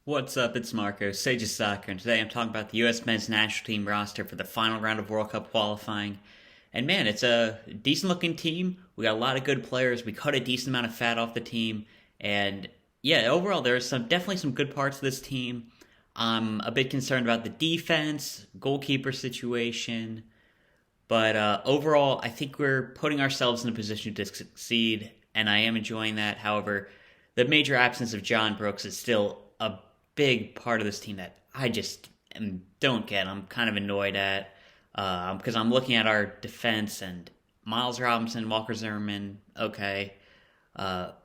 What's up? It's Marco, Sage of Soccer, and today I'm talking about the U.S. men's national team roster for the final round of World Cup qualifying. And man, it's a decent looking team. We got a lot of good players. We cut a decent amount of fat off the team. And yeah, overall, there's definitely some good parts of this team. I'm a bit concerned about the defense, goalkeeper situation. But overall, I think we're putting ourselves in a position to succeed, and I am enjoying that. However, the major absence of John Brooks is still a big part of this team that I just don't get. I'm kind of annoyed at because I'm looking at our defense and Miles Robinson, Walker Zimmerman, okay.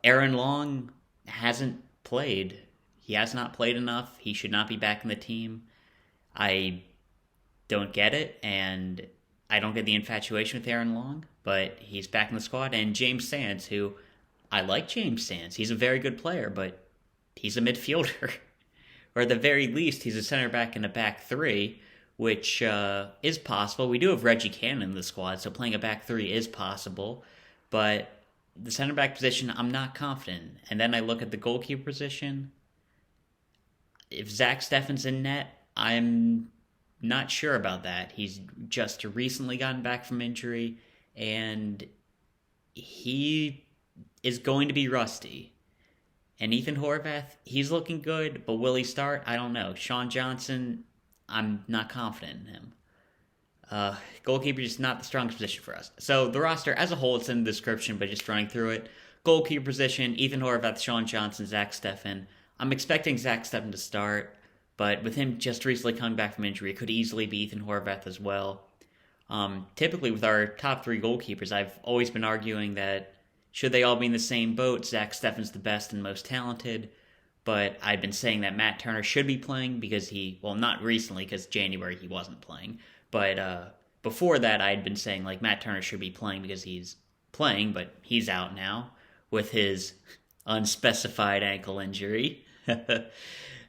Aaron Long hasn't played. He has not played enough. He should not be back in the team. I don't get it, and I don't get the infatuation with Aaron Long, but he's back in the squad. And James Sands, who I like James Sands. He's a very good player, but he's a midfielder. Or at the very least, he's a center back in a back three, which is possible. We do have Reggie Cannon in the squad, so playing a back three is possible. But the center back position, I'm not confident. And then I look at the goalkeeper position. If Zack Steffen's in net, I'm not sure about that. He's just recently gotten back from injury, and he is going to be rusty. And Ethan Horvath, he's looking good, but will he start? I don't know. Sean Johnson, I'm not confident in him. Goalkeeper is not the strongest position for us. So the roster as a whole, it's in the description, but just running through it. Goalkeeper position, Ethan Horvath, Sean Johnson, Zack Steffen. I'm expecting Zack Steffen to start, but with him just recently coming back from injury, it could easily be Ethan Horvath as well. Typically with our top three goalkeepers, I've always been arguing that should they all be in the same boat, Zack Steffen's the best and most talented, but I've been saying that Matt Turner should be playing because not recently, because January he wasn't playing, but before that I'd been saying like Matt Turner should be playing because he's playing, but he's out now with his unspecified ankle injury.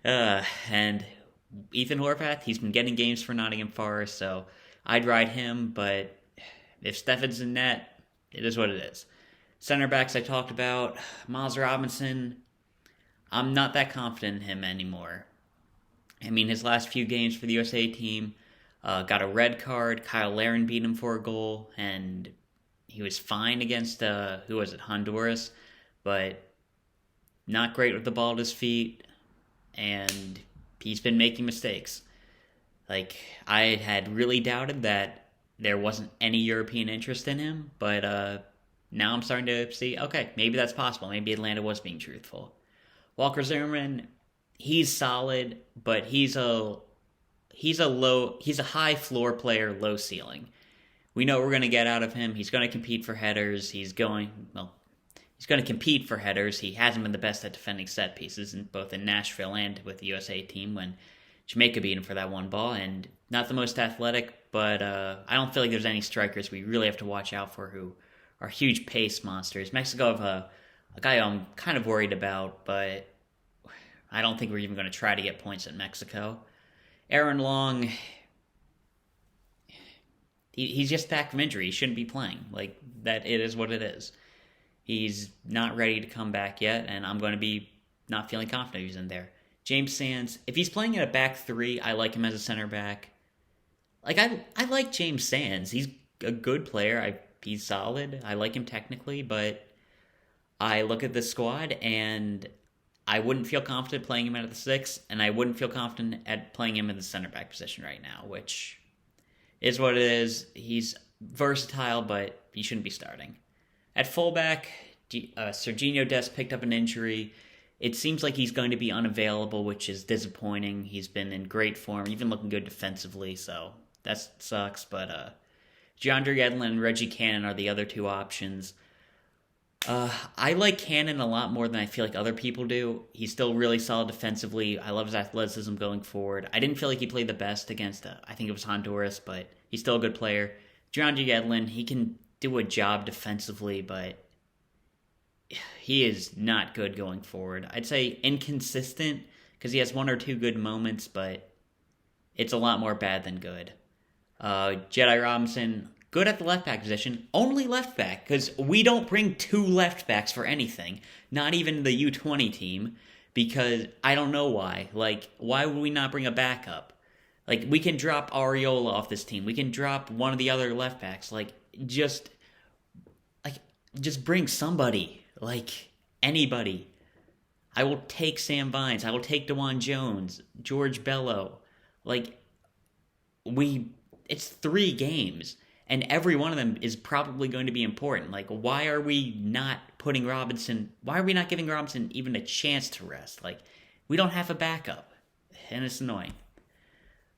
And Ethan Horvath, he's been getting games for Nottingham Forest, so I'd ride him, but if Steffen's in net, it is what it is. Center backs I talked about, Miles Robinson, I'm not that confident in him anymore. I mean, his last few games for the USA team, got a red card, Kyle Larin beat him for a goal, and he was fine against, Honduras, but not great with the ball at his feet, and he's been making mistakes. Like, I had really doubted that there wasn't any European interest in him, but now I'm starting to see, okay, maybe that's possible. Maybe Atlanta was being truthful. Walker Zimmerman, he's solid, but he's a high floor player, low ceiling. We know what we're going to get out of him. He's going to compete for headers. He's going to compete for headers. He hasn't been the best at defending set pieces, both in Nashville and with the USA team when Jamaica beat him for that one ball. And not the most athletic, but I don't feel like there's any strikers we really have to watch out for who are huge pace monsters. Mexico have a guy I'm kind of worried about, but I don't think we're even going to try to get points at Mexico. Aaron Long, he's just back from injury. He shouldn't be playing. Like, that, it is what it is. He's not ready to come back yet, and I'm going to be not feeling confident he's in there. James Sands, if he's playing in a back three, I like him as a center back. Like, I like James Sands. He's a good player. He's solid. I like him technically, but I look at the squad and I wouldn't feel confident playing him at the six, and I wouldn't feel confident at playing him in the center back position right now, which is what it is. He's versatile, but he shouldn't be starting. At fullback, Sergiño Dest picked up an injury. It seems like he's going to be unavailable, which is disappointing. He's been in great form, even looking good defensively, so that sucks, but DeAndre Yedlin and Reggie Cannon are the other two options. I like Cannon a lot more than I feel like other people do. He's still really solid defensively. I love his athleticism going forward. I didn't feel like he played the best against, I think it was Honduras, but he's still a good player. DeAndre Yedlin, he can do a job defensively, but he is not good going forward. I'd say inconsistent because he has one or two good moments, but it's a lot more bad than good. Jedi Robinson, good at the left back position, only left back, because we don't bring two left backs for anything, not even the U20 team, because I don't know why. Like, why would we not bring a backup? Like, we can drop Arriola off this team. We can drop one of the other left backs. Just bring somebody. Like, anybody. I will take Sam Vines. I will take DeJuan Jones, George Bello. It's 3 games, and every one of them is probably going to be important. Like, why are we not putting Robinson? Why are we not giving Robinson even a chance to rest? Like, we don't have a backup, and it's annoying.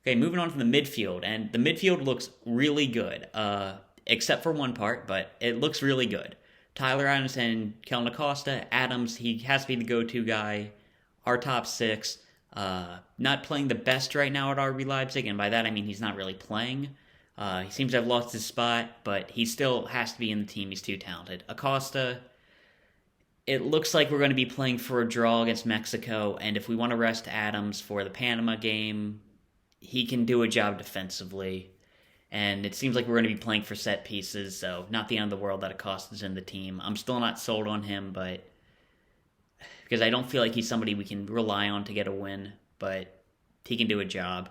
Okay, moving on to the midfield, and the midfield looks really good, except for one part, but it looks really good. Tyler Adams and Kellyn Acosta. Adams, he has to be the go-to guy. Our top 6. Not playing the best right now at RB Leipzig, and by that I mean he's not really playing. He seems to have lost his spot, but he still has to be in the team. He's too talented. Acosta, it looks like we're going to be playing for a draw against Mexico, and if we want to rest Adams for the Panama game, he can do a job defensively. And it seems like we're going to be playing for set pieces, so not the end of the world that Acosta's in the team. I'm still not sold on him, but because I don't feel like he's somebody we can rely on to get a win, but he can do a job.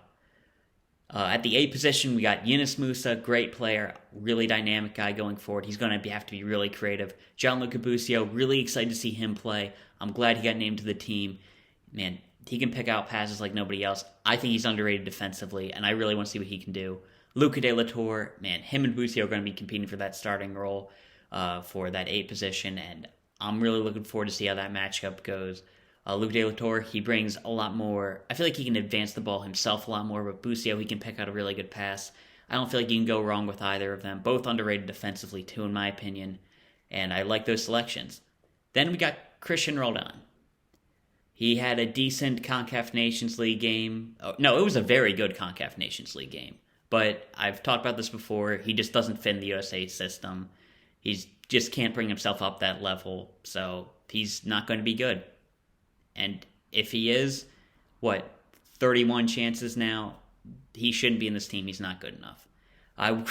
At the 8 position, we got Yunus Musah, great player, really dynamic guy going forward. He's going to have to be really creative. Gianluca Busio, really excited to see him play. I'm glad he got named to the team. Man, he can pick out passes like nobody else. I think he's underrated defensively, and I really want to see what he can do. Luca De La Tour, man, him and Busio are going to be competing for that starting role for that 8 position, and I'm really looking forward to see how that matchup goes. Luca De La Tour, he brings a lot more. I feel like he can advance the ball himself a lot more, but Busio, he can pick out a really good pass. I don't feel like you can go wrong with either of them. Both underrated defensively, too, in my opinion, and I like those selections. Then we got Cristian Roldan. He had a decent CONCACAF Nations League game. Oh, no, it was a very good CONCACAF Nations League game. But I've talked about this before. He just doesn't fit in the USA system. He just can't bring himself up that level. So he's not going to be good. And if he is, 31 chances now? He shouldn't be in this team. He's not good enough. I'm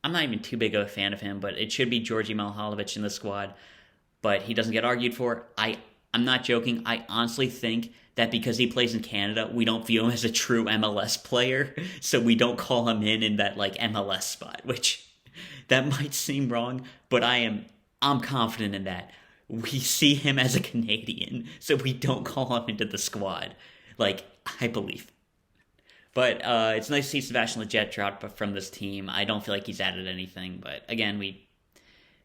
not even too big of a fan of him, but it should be Georgi Malhalovic in the squad. But he doesn't get argued for. I'm not joking. I honestly think that because he plays in Canada, we don't view him as a true MLS player, so we don't call him in that MLS spot, which that might seem wrong, but I'm confident in that. We see him as a Canadian, so we don't call him into the squad. I believe. But it's nice to see Sebastian Lletget drop from this team. I don't feel like he's added anything, but again, we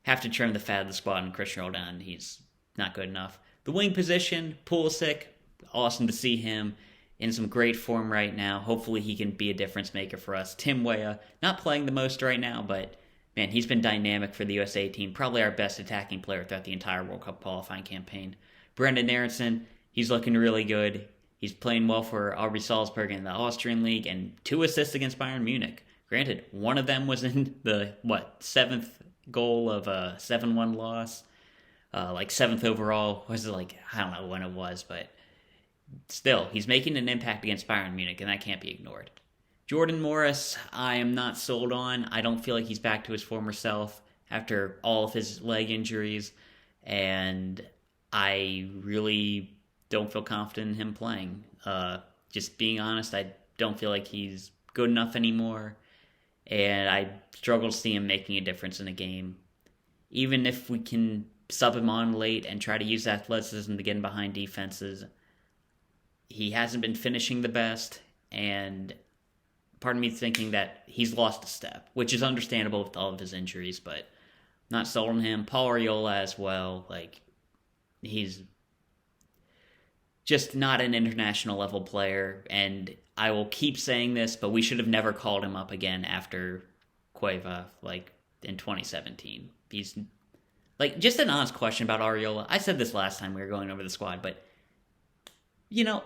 have to trim the fat of the squad, and Cristian Roldan, he's not good enough. The wing position, Pulisic, awesome to see him in some great form right now. Hopefully he can be a difference maker for us. Tim Weah, not playing the most right now, but man, he's been dynamic for the USA team. Probably our best attacking player throughout the entire World Cup qualifying campaign. Brendan Aaronson, he's looking really good. He's playing well for RB Salzburg in the Austrian League, and 2 assists against Bayern Munich. Granted, one of them was in the, 7th goal of a 7-1 loss. 7th overall. Was it I don't know when it was, but still, he's making an impact against Bayern Munich, and that can't be ignored. Jordan Morris, I am not sold on. I don't feel like he's back to his former self after all of his leg injuries, and I really don't feel confident in him playing. Just being honest, I don't feel like he's good enough anymore, and I struggle to see him making a difference in a game. Even if we can sub him on late and try to use athleticism to get him behind defenses, he hasn't been finishing the best, and part of me thinking that he's lost a step, which is understandable with all of his injuries, but not sold on him. Paul Arriola as well, he's just not an international level player, and I will keep saying this, but we should have never called him up again after Cueva, in 2017. He's just an honest question about Arriola. I said this last time we were going over the squad, but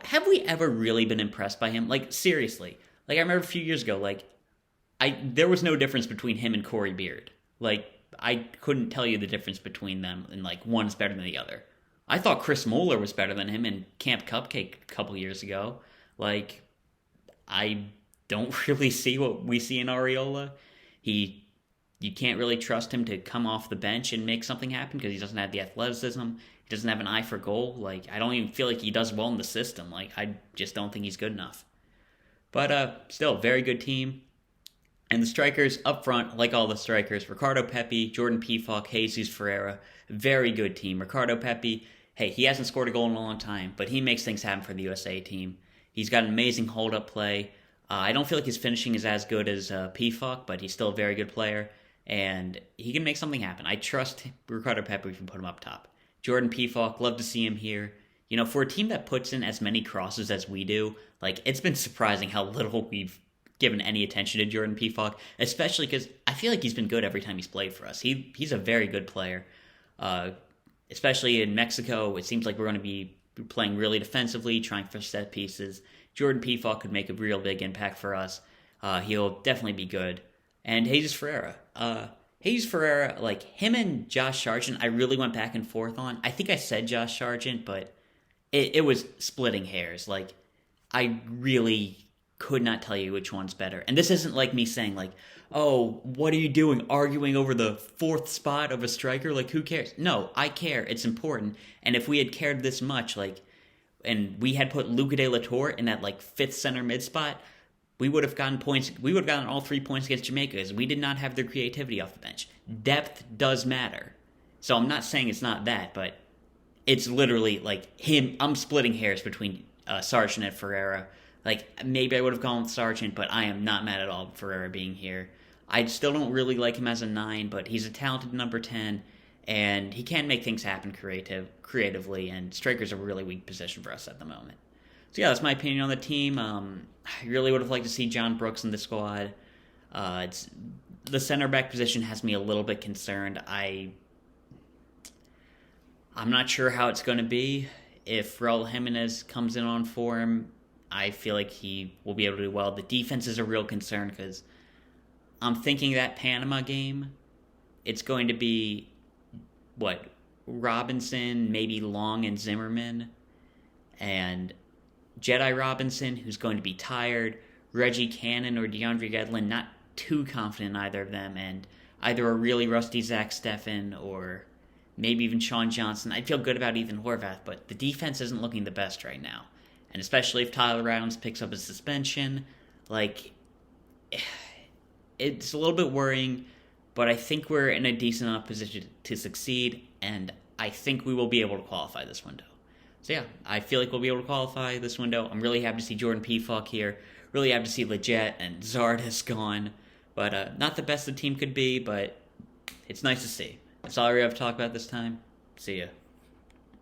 have we ever really been impressed by him? Seriously. I remember a few years ago, there was no difference between him and Corey Beard. I couldn't tell you the difference between them, and one's better than the other. I thought Chris Mueller was better than him in Camp Cupcake a couple years ago. I don't really see what we see in Arriola. You can't really trust him to come off the bench and make something happen because he doesn't have the athleticism, He doesn't have an eye for goal. Like, I don't even feel like he does well in the system. Like, I just don't think he's good enough. But still, very good team. And the strikers up front, like all the strikers, Ricardo, Pepi, Jordan Pefok, Jesús, Ferriera, very good team. Ricardo, Pepi, hey, he hasn't scored a goal in a long time, but he makes things happen for the USA team. He's got an amazing hold-up play. I don't feel like his finishing is as good as Pefok, but he's still a very good player, and he can make something happen. I trust Ricardo Pepi if we put him up top. Jordan Pefok, love to see him here. You know, for a team that puts in as many crosses as we do, like, it's been surprising how little we've given any attention to Jordan Pefok, especially because I feel like he's been good every time he's played for us. He's a very good player. Especially in Mexico, it seems like we're going to be playing really defensively, trying for set pieces. Jordan Pefok could make a real big impact for us. He'll definitely be good. And Jesús Ferriera, like, him and Josh Sargent, I really went back and forth on. I think I said Josh Sargent, but it was splitting hairs. Like, I really could not tell you which one's better. And this isn't like me saying, like, oh, what are you doing, arguing over the fourth spot of a striker? Like, who cares? No, I care. It's important. And if we had cared this much, like, and we had put Luca De La Tour in that, like, fifth center mid spot, we would have gotten points. We would have gotten all 3 points against Jamaica, because we did not have their creativity off the bench. Depth does matter. So I'm not saying it's not that, but it's literally, like, him. I'm splitting hairs between Sargent and Ferriera. Like, maybe I would have gone with Sargent, but I am not mad at all for Ferriera being here. I still don't really like him as a 9, but he's a talented number 10, and he can make things happen creatively, and striker's a really weak position for us at the moment. So yeah, that's my opinion on the team. I really would have liked to see John Brooks in the squad. The center back position has me a little bit concerned. I'm not sure how it's going to be. If Raul Jimenez comes in on form, I feel like he will be able to do well. The defense is a real concern, because I'm thinking that Panama game, it's going to be, Robinson, maybe Long and Zimmerman, and Jedi Robinson, who's going to be tired, Reggie Cannon or DeAndre Yedlin, not too confident in either of them, and either a really rusty Zack Steffen or maybe even Sean Johnson. I'd feel good about even Horvath, but the defense isn't looking the best right now. And especially if Tyler Rounds picks up a suspension, like, it's a little bit worrying, but I think we're in a decent enough position to succeed, and I think we will be able to qualify this window. So yeah, I feel like we'll be able to qualify this window. I'm really happy to see Jordan Pefok here. Really happy to see Leggett and Zardes gone. But not the best the team could be, but it's nice to see. That's all we have to talk about this time. See ya.